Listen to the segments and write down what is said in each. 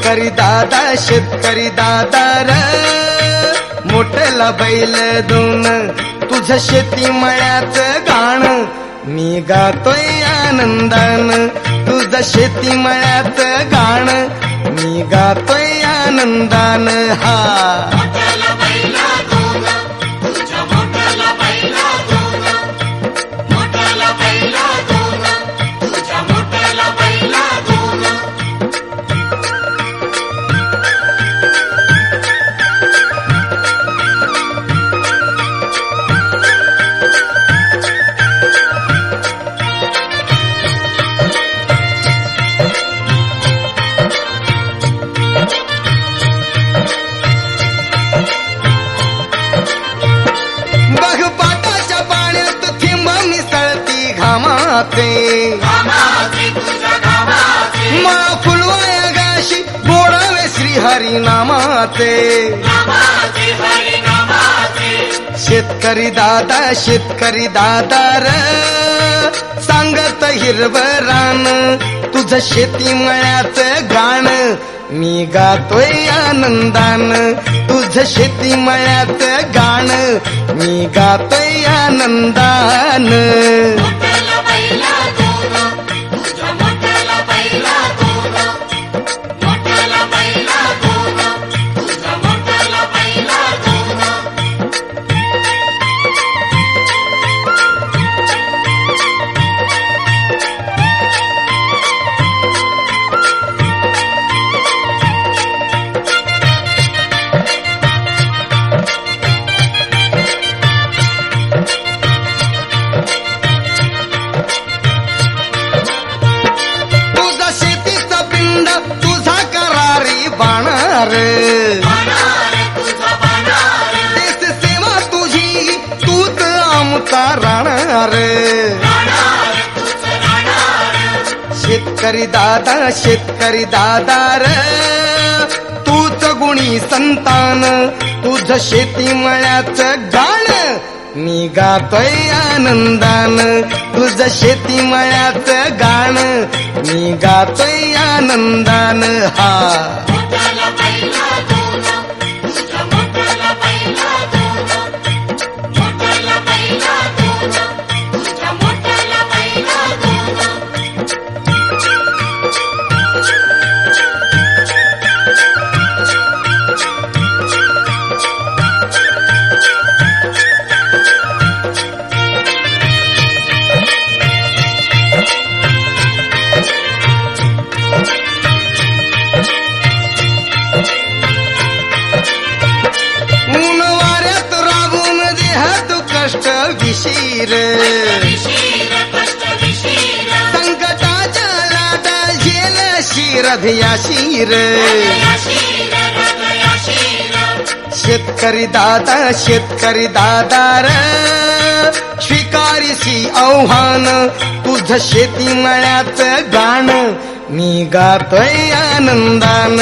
शेतकरी दादा र मोठला बैल दोन तुझं शेती मळ्यात गाण मी गातोय आनंदान तुझं शेती मळ्यात गाण मी गातोय आनंदान हा मा फुलवाया गाशी बोडावे श्री हरी नामाचे शेतकरी दादा र सांगत हिरवं रान तुझं शेती मळ्यात गाण मी गातोय आनंदान तुझं शेती मळ्यात गाण मी गातोय आनंदान देश सेवा तुझी तूच आमचा राहणार शेतकरी दादा र तूच गुणी संतान तुझं शेती मळ्याच गाण मी गातोय आनंदान तुझं शेती मळ्याच गाण मी गातोय आनंदान हा संकटाच्या लाटा झेल शिरभया शिर शेतकरी दादा र स्वीकारिसी आव्हान तुझं शेती मळ्यात गाण मी गातोय आनंदान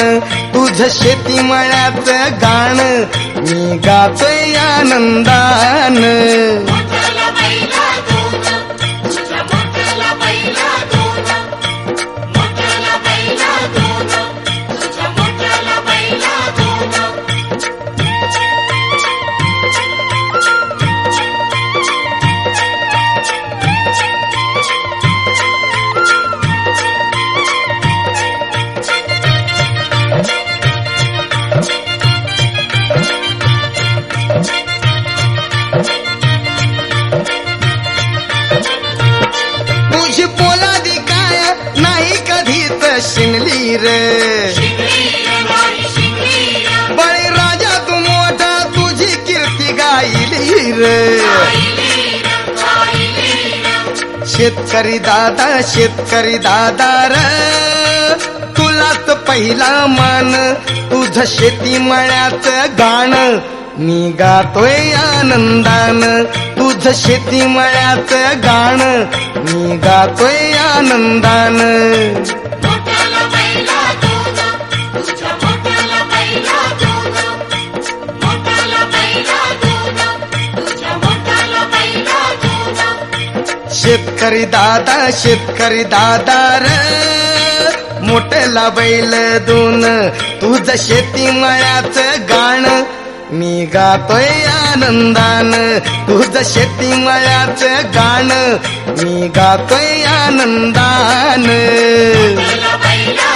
तुझं शेती मळ्यात गाण मी गातोय आनंदान शिंगली रे बळी राजा तू मोठा तुझी कीर्ती गायली रे शेतकरी दादा र तुलाच पहिला मान तुझं शेती मळ्यात गाण मी गातोय आनंदान तुझं शेती मळ्यात गाण मी गातोय आनंदान शेतकरी दादा र मोठला बैल दोन तुझं शेती मळ्याच गाण मी गातोय आनंदान तुझं शेती मळ्याच गाण मी गातोय आनंदान बैला